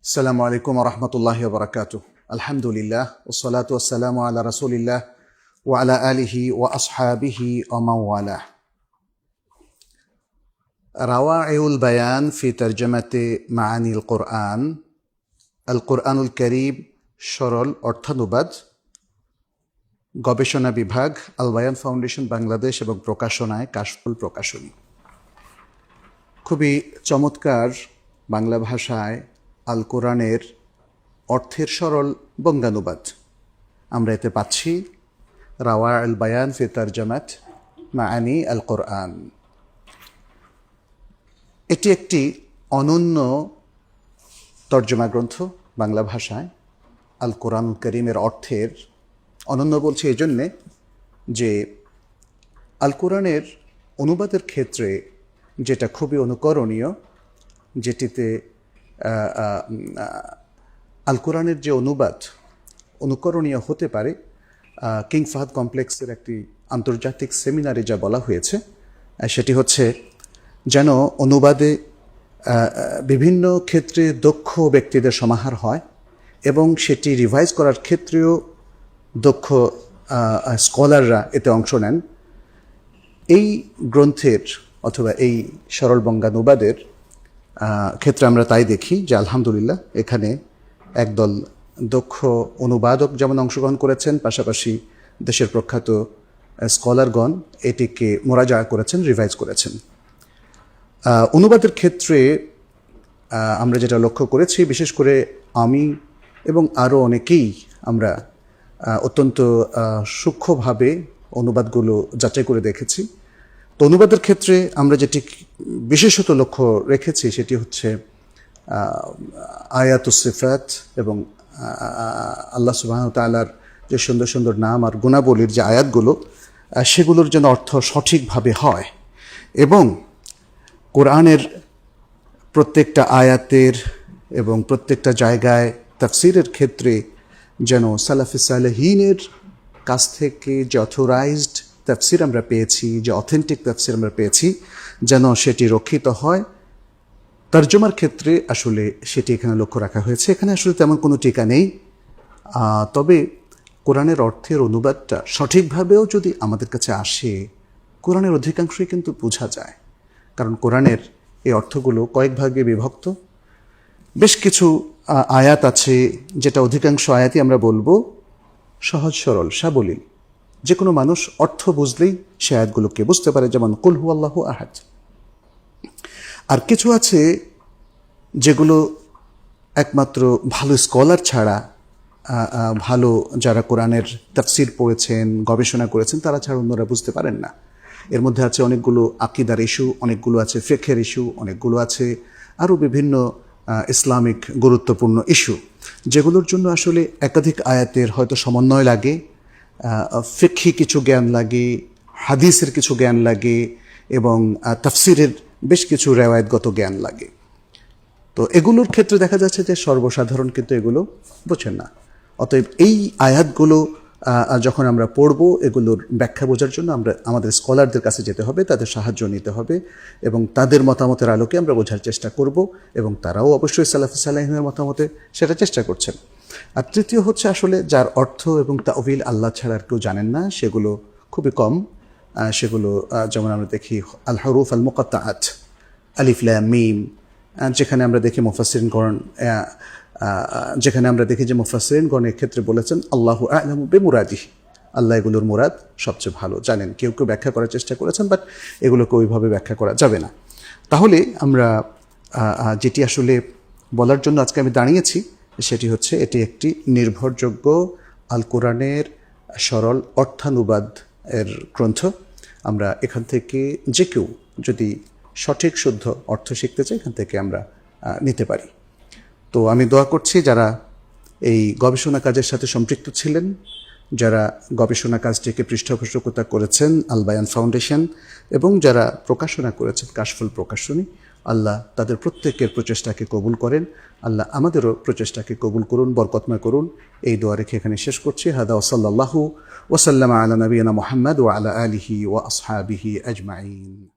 السلام عليكم ورحمة الله وبركاته. الحمد لله والصلاة والسلام على رسول الله وعلى آله وأصحابه ومن والاه. روائع البيان في ترجمة معاني القرآن. القرآن الكريم সরল অর্থানুবাদ, গবেষণা বিভাগ, আল বায়ান ফাউন্ডেশন বাংলাদেশ এবং প্রকাশনায় কাশফুল প্রকাশনী। খুবই চমৎকার বাংলা ভাষায় আল কোরআনের অর্থের সরল বঙ্গানুবাদ আমরা এতে পাচ্ছি। রাওয়া আল বায়ান ফি তারজামাত মাআনি আল কোরআন। এটি একটি অনন্য তর্জমা গ্রন্থ বাংলা ভাষায়। আল কোরআন করিমের অর্থের অনন্য বলছি এই জন্যে যে আল কোরআনের অনুবাদের ক্ষেত্রে যেটা খুবই অনুকরণীয়, যেটিতে আল কোরআনের যে অনুকরণীয় হতে পারে, কিং ফাহাদ কমপ্লেক্সের একটি আন্তর্জাতিক সেমিনারে যা বলা হয়েছে সেটি হচ্ছে যেন অনুবাদে বিভিন্ন ক্ষেত্রে দক্ষ ব্যক্তিদের সমাহার হয় এবং সেটি রিভাইজ করার ক্ষেত্রেও দক্ষ স্কলাররা এতে অংশ নেন। এই গ্রন্থের অথবা এই সরল বঙ্গানুবাদের ক্ষেত্রে আমরা তাই দেখি যে আলহামদুলিল্লাহ এখানে একদল দক্ষ অনুবাদক যেমন অংশগ্রহণ করেছেন, পাশাপাশি দেশের প্রখ্যাত স্কলারগণ এটিকে মোরাজা করেছেন, রিভাইজ করেছেন। অনুবাদের ক্ষেত্রে আমরা যেটা লক্ষ্য করেছি, বিশেষ করে আমি এবং আরও অনেকেই আমরা অত্যন্ত সূক্ষ্মভাবে অনুবাদগুলো যাচাই করে দেখেছি। তো অনুবাদের ক্ষেত্রে আমরা যেটি বিশেষত লক্ষ্য রেখেছি সেটি হচ্ছে আয়াতুস সিফাত এবং আল্লাহ সুবহানাহু ওয়া তাআলার যে সুন্দর সুন্দর নাম আর গুণাবলীর যে আয়াতগুলো, সেগুলোর যেন অর্থ সঠিকভাবে হয় এবং কোরআনের প্রত্যেকটা আয়াতের এবং প্রত্যেকটা জায়গায় তাফসিরের ক্ষেত্রে যেন সালাফে সালেহিনের কাছ থেকে যে অথরাইজড তাফসির আমরা পেয়েছি, যে অথেন্টিক তাফসির আমরা পেয়েছি, যেন সেটি রক্ষিত হয়। তর্জমার ক্ষেত্রে আসলে সেটি এখানে লক্ষ্য রাখা হয়েছে। এখানে আসলে তেমন কোনো টিকা নেই, তবে কোরআনের অর্থের অনুবাদটা সঠিকভাবেও যদি আমাদের কাছে আসে, কোরআনের অধিকাংশই কিন্তু বোঝা যায়। কারণ কোরআনের এই অর্থগুলো কয়েক ভাগে বিভক্ত। বেশ কিছু আয়াত আছে যেটা অধিকাংশ আয়াতই আমরা বলবো সহজ সরল সাবলীল, যে কোনো মানুষ অর্থ বুঝলেই সে আয়াতগুলোকে বুঝতে পারে, যেমন কুল হু আল্লাহু আহাদ। আর কিছু আছে যেগুলো একমাত্র ভালো স্কলার ছাড়া, ভালো যারা কোরআনের তাফসির পড়েছেন, গবেষণা করেছেন, তারা ছাড়া অন্যরা বুঝতে পারেন না। এর মধ্যে আছে অনেকগুলো আকিদার ইস্যু, অনেকগুলো আছে ফিকহের ইস্যু, অনেকগুলো আছে আরও বিভিন্ন ইসলামিক গুরুত্বপূর্ণ ইস্যু, যেগুলোর জন্য আসলে একাধিক আয়াতের হয়তো সমন্বয় লাগে, ফিকহি কিছু জ্ঞান লাগে, হাদিসের কিছু জ্ঞান লাগে এবং তাফসিরের বেশ কিছু রেওয়ায়তগত জ্ঞান লাগে। তো এগুলোর ক্ষেত্রে দেখা যাচ্ছে যে সর্বসাধারণ কিন্তু এগুলো বোঝেন না। অতএব এই আয়াতগুলো যখন আমরা পড়ব, এগুলোর ব্যাখ্যা বোঝার জন্য আমরা আমাদের স্কলারদের কাছে যেতে হবে, তাদের সাহায্য নিতে হবে এবং তাদের মতামতের আলোকে আমরা বোঝার চেষ্টা করব এবং তারাও অবশ্যই সালাফে সালেহিনের মতামতে সেটা চেষ্টা করছেন। আর তৃতীয় হচ্ছে আসলে যার অর্থ এবং তাওয়িল আল্লাহ ছাড়া আর কেউ জানেন না, সেগুলো খুবই কম। সেগুলো যেমন আমরা দেখি আল হুরুফ আল মুকাত্তাআত, আলিফ লাম মিম, যেখানে আমরা দেখি যে মুফাসসিরিনগণের ক্ষেত্রে বলেছেন আল্লাহু আ'লামু বিমুরাদিহি, আল্লাহ এগুলোর মুরাদ সবচেয়ে ভালো জানেন। কেউ কেউ ব্যাখ্যা করার চেষ্টা করেছেন, বাট এগুলোকে ওইভাবে ব্যাখ্যা করা যাবে না। তাহলে আমরা যেটি আসলে বলার জন্য আজকে আমি দাঁড়িয়েছি সেটি হচ্ছে এটি একটি নির্ভরযোগ্য আল কোরআনের সরল অর্থানুবাদ এর গ্রন্থ। আমরা এখান থেকে যে কেউ যদি সঠিক শুদ্ধ অর্থ শিখতে চাই, এখান থেকে আমরা নিতে পারি। তো আমি দোয়া করছি যারা এই গবেষণা কাজের সাথে সম্পৃক্ত ছিলেন, যারা গবেষণা কাজটিকে পৃষ্ঠপোষকতা করেছেন আল বায়ান ফাউন্ডেশন, এবং যারা প্রকাশনা করেছেন কাশফুল প্রকাশনী, আল্লাহ তাদের প্রত্যেকের প্রচেষ্টাকে কবুল করেন। আল্লাহ আমাদেরও প্রচেষ্টাকে কবুল করুন, বরকতময় করুন। এই দোয়া রেখে এখানে শেষ করছি। হাদা ওয়াসাল্লাল্লাহু ওয়াসাল্লামা আলা নবিয়িনা মুহাম্মদ ওয়া আলা আলিহি ওয়া আসহাবিহি আজমাইন।